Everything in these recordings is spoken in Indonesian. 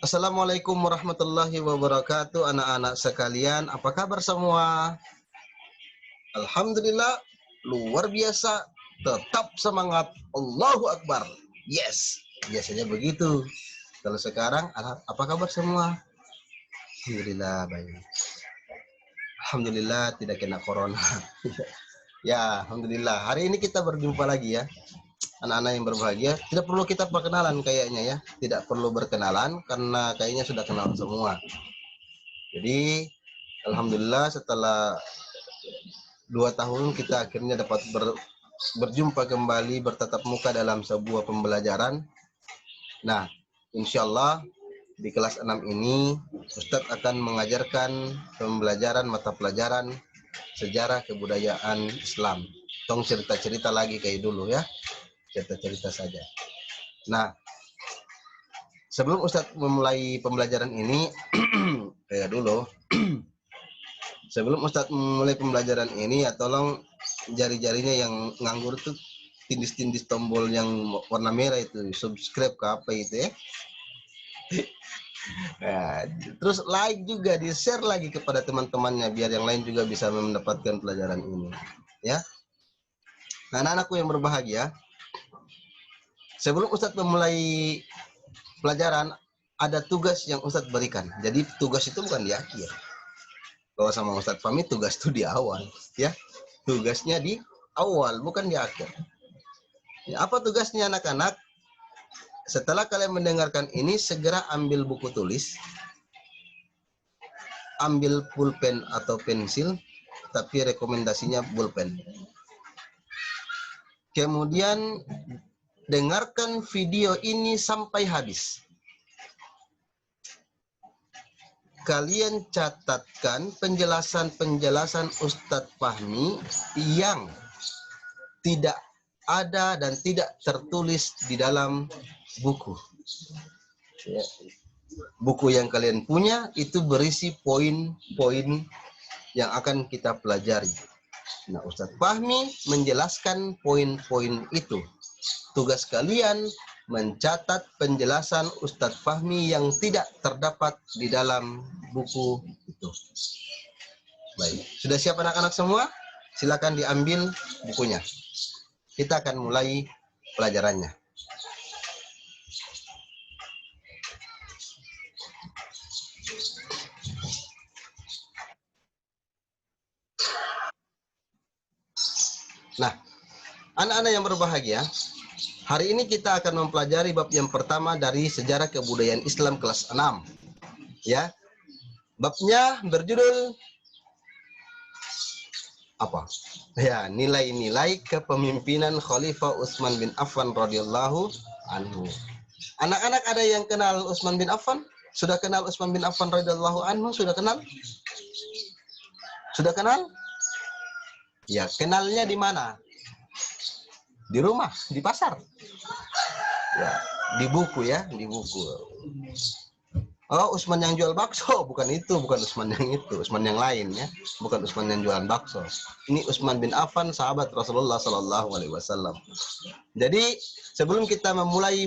Assalamualaikum warahmatullahi wabarakatuh, anak-anak sekalian. Apa kabar semua? Alhamdulillah, luar biasa. Tetap semangat. Allahu Akbar. Yes, biasanya begitu. Kalau sekarang, apa kabar semua? Alhamdulillah baik. Alhamdulillah tidak kena corona. Ya, alhamdulillah. Hari ini kita berjumpa lagi ya. Anak-anak yang berbahagia, tidak perlu kita perkenalan kayaknya ya. Tidak perlu berkenalan karena kayaknya sudah kenal semua. Jadi alhamdulillah setelah 2 tahun kita akhirnya dapat berjumpa kembali, bertatap muka dalam sebuah pembelajaran. Nah, insya Allah di kelas 6 ini Ustadz akan mengajarkan pembelajaran mata pelajaran sejarah kebudayaan Islam. Tong cerita-cerita lagi kayak dulu ya, cerita-cerita saja. Nah, sebelum Ustadz memulai pembelajaran ini, kayak dulu, sebelum Ustadz memulai pembelajaran ini, ya tolong jari-jarinya yang nganggur tuh tindis-tindis tombol yang warna merah itu, subscribe ke apa itu ya. Nah, terus like juga, di share lagi kepada teman-temannya biar yang lain juga bisa mendapatkan pelajaran ini ya. Nah, anak-anakku yang berbahagia, sebelum Ustadz memulai pelajaran ada tugas yang Ustadz berikan. Jadi tugas itu bukan di akhir. Kalau sama Ustadz Fahmi tugas itu di awal ya. Tugasnya di awal bukan di akhir ya. Apa tugasnya anak-anak? Setelah kalian mendengarkan ini, segera ambil buku tulis, ambil pulpen atau pensil, tapi rekomendasinya pulpen. Kemudian dengarkan video ini sampai habis. Kalian catatkan penjelasan-penjelasan Ustadz Fahmi yang tidak ada dan tidak tertulis di dalam buku. Ya. Buku yang kalian punya itu berisi poin-poin yang akan kita pelajari. Nah, Ustadz Fahmi menjelaskan poin-poin itu. Tugas kalian mencatat penjelasan Ustadz Fahmi yang tidak terdapat di dalam buku itu. Baik, sudah siap anak-anak semua? Silakan diambil bukunya. Kita akan mulai pelajarannya. Nah, anak-anak yang berbahagia, hari ini kita akan mempelajari bab yang pertama dari sejarah kebudayaan Islam kelas 6. Ya. Babnya berjudul apa? Ya, nilai-nilai kepemimpinan Khalifah Utsman bin Affan radhiyallahu anhu. Anak-anak ada yang kenal Utsman bin Affan? Sudah kenal Utsman bin Affan radhiyallahu anhu? Sudah kenal? Sudah kenal? Ya, kenalnya di mana? Di rumah, di pasar. Ya, di buku ya, di buku. Oh, Utsman yang jual bakso, bukan itu, bukan Utsman yang itu, Utsman yang lain ya, bukan Utsman yang jualan bakso. Ini Utsman bin Affan, sahabat Rasulullah Sallallahu Alaihi Wasallam. Jadi sebelum kita memulai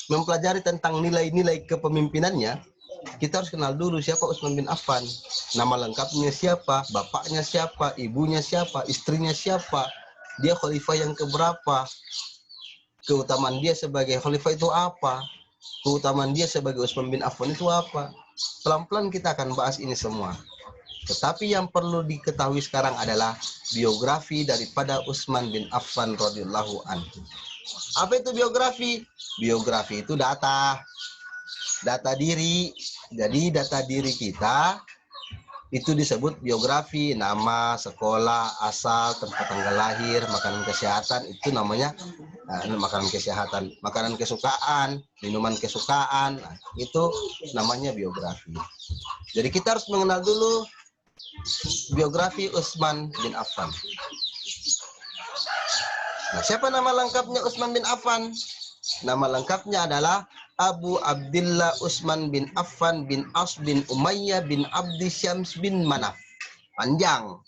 mempelajari tentang nilai-nilai kepemimpinannya, kita harus kenal dulu siapa Utsman bin Affan. Nama lengkapnya siapa, bapaknya siapa, ibunya siapa, istrinya siapa, dia khalifah yang keberapa, keutamaan dia sebagai khalifah itu apa, keutamaan dia sebagai Utsman bin Affan itu apa. Pelan-pelan kita akan bahas ini semua. Tetapi yang perlu diketahui sekarang adalah biografi daripada Utsman bin Affan radhiyallahu anhu. Apa itu biografi? Biografi itu data diri. Jadi data diri kita itu disebut biografi, nama, sekolah, asal, tempat tanggal lahir, makanan kesehatan, itu namanya makanan kesehatan, makanan kesukaan, minuman kesukaan, itu namanya biografi. Jadi kita harus mengenal dulu biografi Utsman bin Affan. Nah, siapa nama lengkapnya Utsman bin Affan? Nama lengkapnya adalah Abu Abdillah Utsman bin Affan bin As bin Umayyah bin Abdi Syams bin Manaf. Panjang.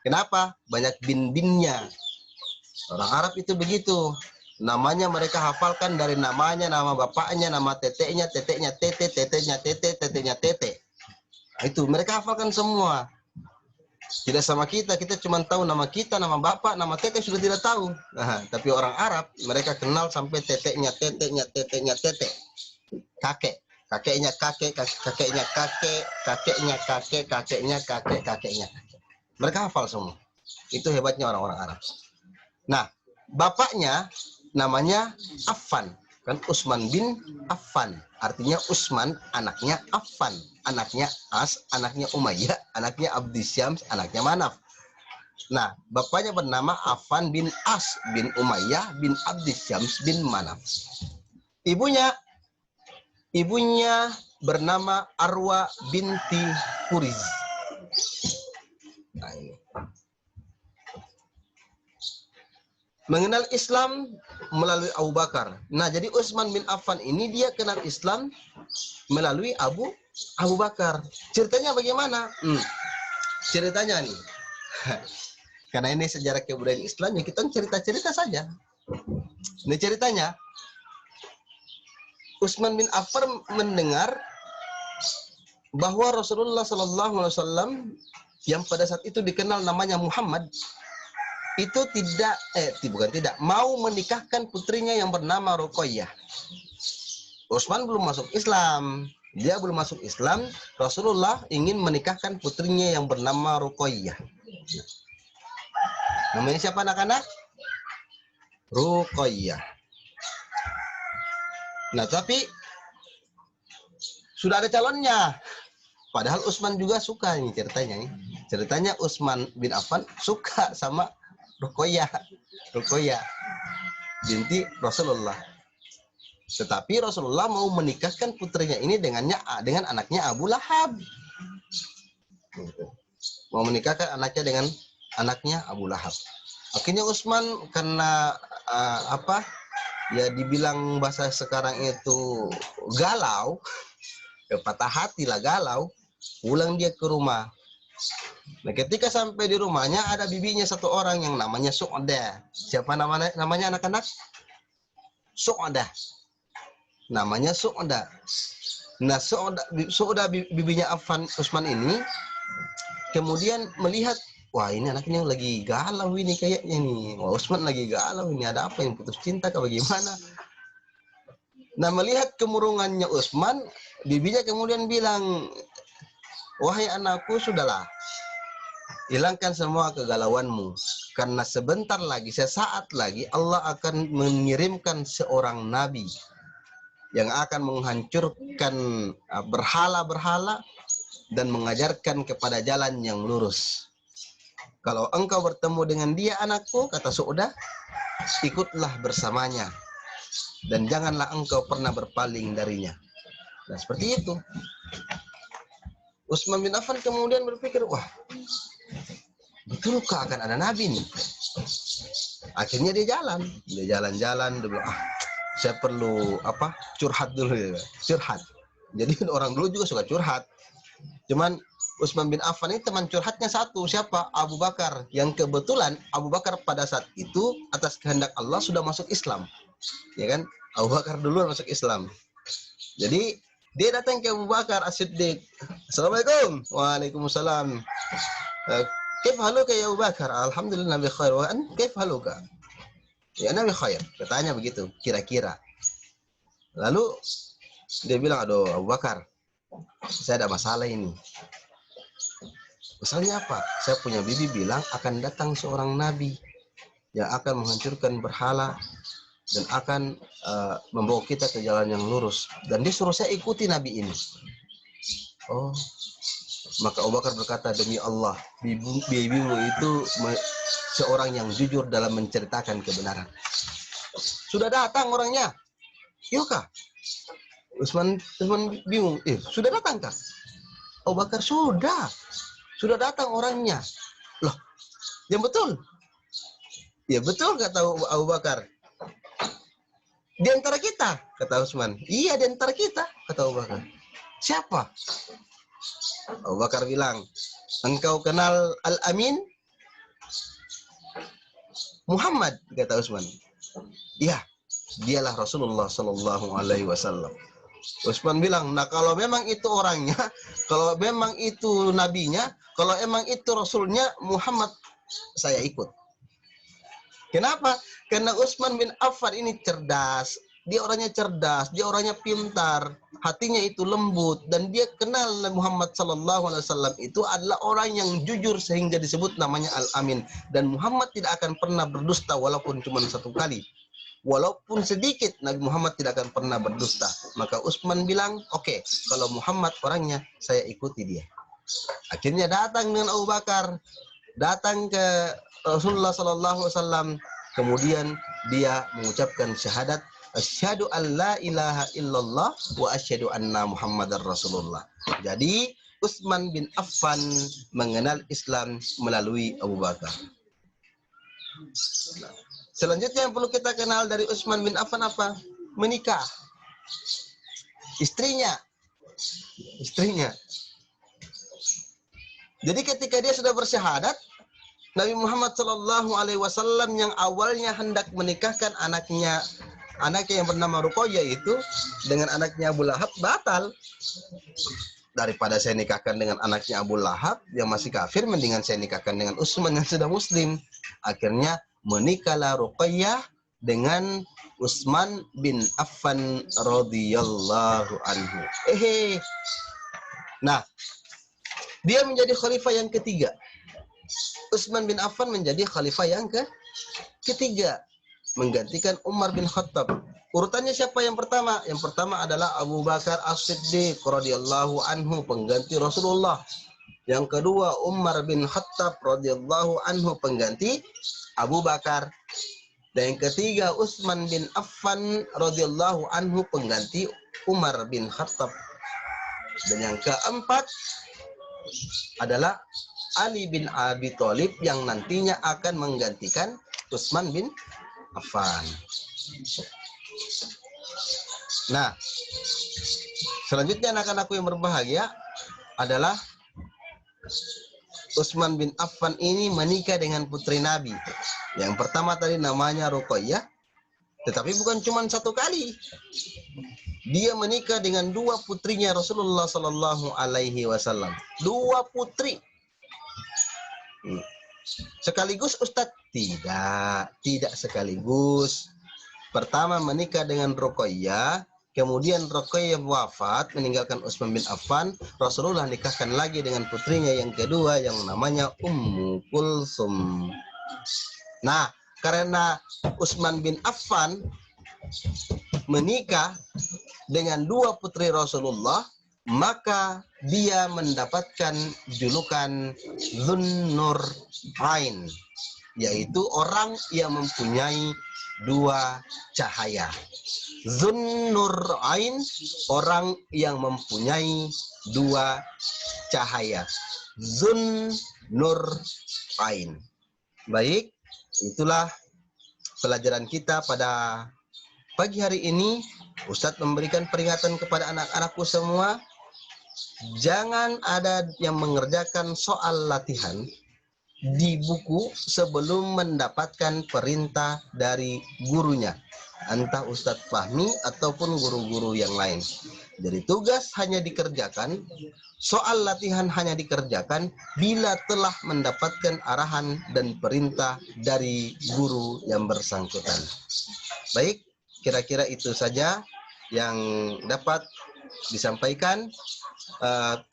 Kenapa? Banyak bin-binnya. Orang Arab itu begitu. Namanya mereka hafalkan dari namanya, nama bapaknya, nama teteknya, teteknya tete, teteknya tete, teteknya tete. Itu mereka hafalkan semua. Tidak sama kita cuma tahu nama kita, nama bapak, nama tete sudah tidak tahu. Nah, tapi orang Arab mereka kenal sampai teteknya, teteknya, teteknya tete. Kakek, kakeknya kakek, kakeknya kakek, kakeknya kakek, kakeknya kakek, kakeknya. Mereka hafal semua. Itu hebatnya orang-orang Arab. Nah, bapaknya namanya Affan, kan Utsman bin Affan. Artinya Utsman anaknya Affan, anaknya As, anaknya Umayyah, anaknya Abdi Syams, anaknya Manaf. Nah, bapaknya bernama Affan bin As bin Umayyah bin Abdi Syams bin Manaf. Ibunya bernama Arwa binti Huriz. Nah, ini. Mengenal Islam melalui Abu Bakar. Nah, jadi Utsman bin Affan ini dia kenal Islam melalui Abu Bakar. Ceritanya bagaimana? Ceritanya nih. Karena ini sejarah kebudayaan Islam, ya kita cerita-cerita saja. Ini ceritanya. Utsman bin Affan mendengar bahwa Rasulullah SAW yang pada saat itu dikenal namanya Muhammad itu tidak mau menikahkan putrinya yang bernama Ruqayyah. Utsman belum masuk Islam. Dia belum masuk Islam. Rasulullah ingin menikahkan putrinya yang bernama Ruqayyah. Namanya siapa anak-anak? Ruqayyah. Nah, tapi sudah ada calonnya. Padahal Utsman juga suka ini ceritanya. Ceritanya Utsman bin Affan suka sama Ruqayyah binti Rasulullah. Tetapi Rasulullah mau menikahkan putrinya ini dengan anaknya Abu Lahab. Mau menikahkan anaknya dengan anaknya Abu Lahab. Akhirnya Utsman karena ya dibilang bahasa sekarang itu galau, patah hati lah, galau, pulang dia ke rumah. Nah, ketika sampai di rumahnya ada bibinya satu orang yang namanya Su'dah. Siapa namanya anak-anak? Su'dah. Namanya Su'dah. Nah, Su'dah bibinya Utsman ini kemudian melihat, wah ini anaknya lagi galau ini kayaknya nih. Wah, Utsman lagi galau ini, ada apa yang putus cinta atau bagaimana? Nah, melihat kemurungannya Utsman, bibinya kemudian bilang, wahai anakku, sudahlah. Hilangkan semua kegalauanmu. Karena sebentar lagi, sesaat lagi, Allah akan mengirimkan seorang nabi yang akan menghancurkan berhala-berhala dan mengajarkan kepada jalan yang lurus. Kalau engkau bertemu dengan dia, anakku, kata Su'dah, ikutlah bersamanya. Dan janganlah engkau pernah berpaling darinya. Nah, seperti itu. Utsman bin Affan kemudian berpikir, wah, betulkah akan ada nabi nih? Akhirnya dia jalan-jalan, dia bilang, saya perlu curhat dulu ya. Curhat. Jadi orang dulu juga suka curhat. Cuman Utsman bin Affan ini teman curhatnya satu, siapa? Abu Bakar. Yang kebetulan Abu Bakar pada saat itu atas kehendak Allah sudah masuk Islam. Ya kan? Abu Bakar duluan masuk Islam. Jadi dia datang ke Abu Bakar As-Siddiq. Assalamualaikum. Waalaikumsalam. Kaif haluka ya Abu Bakar? Alhamdulillah nabi khair. Wa an kaif haluka? Ya nabi khair. Katanya begitu, kira-kira. Lalu dia bilang, aduh Abu Bakar, saya ada masalah ini. Masalahnya apa? Saya punya bibi bilang akan datang seorang nabi yang akan menghancurkan berhala dan akan membawa kita ke jalan yang lurus. Dan dia suruh saya ikuti nabi ini. Oh, maka Abu Bakar berkata, demi Allah, bibimu itu seorang yang jujur dalam menceritakan kebenaran. Sudah datang orangnya. Yukah? Utsman bingung. Sudah datang kah? Abu Bakar, sudah datang orangnya. Loh, yang betul? Ya betul, kata Abu Bakar. Di antara kita, kata Utsman. Iya, di antara kita, kata Abu Bakar. Siapa? Abu Bakar bilang, engkau kenal Al-Amin? Muhammad, kata Utsman. Iya, dialah Rasulullah Shallallahu Alaihi Wasallam. Utsman bilang, nah kalau memang itu orangnya, kalau memang itu nabinya, kalau emang itu rasulnya Muhammad, saya ikut. Kenapa? Karena Utsman bin Affan ini cerdas. Dia orangnya cerdas, dia orangnya pintar, hatinya itu lembut, dan dia kenal Muhammad Sallallahu Alaihi Wasallam itu adalah orang yang jujur sehingga disebut namanya Al-Amin. Dan Muhammad tidak akan pernah berdusta walaupun cuma satu kali. Walaupun sedikit, Nabi Muhammad tidak akan pernah berdusta. Maka Utsman bilang, oke, kalau Muhammad orangnya, saya ikuti dia. Akhirnya datang dengan Abu Bakar, datang ke Rasulullah Sallallahu Alaihi Wasallam. Kemudian dia mengucapkan syahadat, asyhadu an la ilaha illallah wa asyhadu anna Muhammadar Rasulullah. Jadi Utsman bin Affan mengenal Islam melalui Abu Bakar. Selanjutnya yang perlu kita kenal dari Utsman bin Affan apa? Menikah. Istrinya. Jadi ketika dia sudah bersyahadat, Nabi Muhammad Shallallahu Alaihi Wasallam yang awalnya hendak menikahkan anaknya yang bernama Ruqayyah itu dengan anaknya Abu Lahab batal. Daripada saya nikahkan dengan anaknya Abu Lahab yang masih kafir, mendingan saya nikahkan dengan Utsman yang sudah muslim. Akhirnya menikahlah Ruqayyah dengan Utsman bin Affan radhiyallahu anhu. Nah, dia menjadi khalifah yang ketiga. Utsman bin Affan menjadi khalifah yang ketiga, menggantikan Umar bin Khattab. Urutannya siapa yang pertama? Yang pertama adalah Abu Bakar As-Siddiq radhiyallahu anhu, pengganti Rasulullah. Yang kedua Umar bin Khattab radhiyallahu anhu, pengganti Abu Bakar. Dan yang ketiga Utsman bin Affan radhiyallahu anhu, pengganti Umar bin Khattab. Dan yang keempat adalah Ali bin Abi Thalib yang nantinya akan menggantikan Utsman bin Affan. Nah, selanjutnya anak-anakku yang berbahagia adalah Utsman bin Affan ini menikah dengan putri Nabi. Yang pertama tadi namanya Ruqayyah, tetapi bukan cuma satu kali. Dia menikah dengan dua putrinya Rasulullah Sallallahu Alaihi Wasallam. Dua putri. Sekaligus Ustadz? Tidak sekaligus. Pertama menikah dengan Ruqayyah, kemudian Ruqayyah wafat meninggalkan Utsman bin Affan. Rasulullah nikahkan lagi dengan putrinya yang kedua yang namanya Ummu Kulsum. Nah, karena Utsman bin Affan menikah dengan dua putri Rasulullah, maka dia mendapatkan julukan Dzunnurain, yaitu orang yang mempunyai dua cahaya. Dzunnurain, orang yang mempunyai dua cahaya. Dzunnurain. Baik, itulah pelajaran kita pada pagi hari ini. Ustadz memberikan peringatan kepada anak-anakku semua, jangan ada yang mengerjakan soal latihan di buku sebelum mendapatkan perintah dari gurunya, entah Ustadz Fahmi ataupun guru-guru yang lain. Jadi tugas hanya dikerjakan, soal latihan hanya dikerjakan bila telah mendapatkan arahan dan perintah dari guru yang bersangkutan. Baik, kira-kira itu saja yang dapat disampaikan.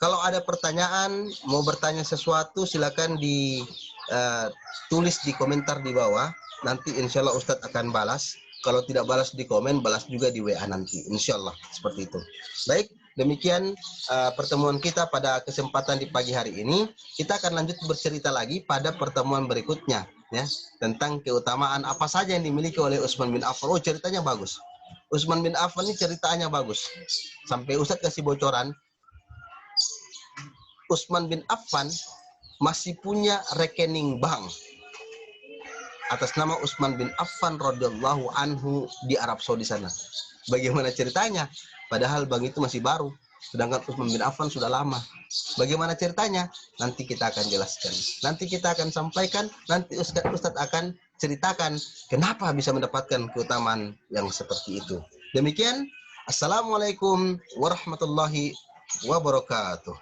Kalau ada pertanyaan, mau bertanya sesuatu, silakan ditulis di komentar di bawah. Nanti insya Allah Ustadz akan balas. Kalau tidak balas di komen, balas juga di WA nanti. Insya Allah seperti itu. Baik, demikian pertemuan kita pada kesempatan di pagi hari ini. Kita akan lanjut bercerita lagi pada pertemuan berikutnya, ya, tentang keutamaan apa saja yang dimiliki oleh Utsman bin Affan. Oh, ceritanya bagus. Utsman bin Affan ini ceritanya bagus. Sampai Ustadz kasih bocoran, Utsman bin Affan masih punya rekening bank atas nama Utsman bin Affan radhiyallahu anhu di Arab Saudi sana. Bagaimana ceritanya? Padahal bank itu masih baru. Sedangkan Utsman bin Affan sudah lama. Bagaimana ceritanya? Nanti kita akan jelaskan. Nanti kita akan sampaikan, nanti Ustadz akan ceritakan kenapa bisa mendapatkan keutamaan yang seperti itu. Demikian, Assalamualaikum warahmatullahi wabarakatuh.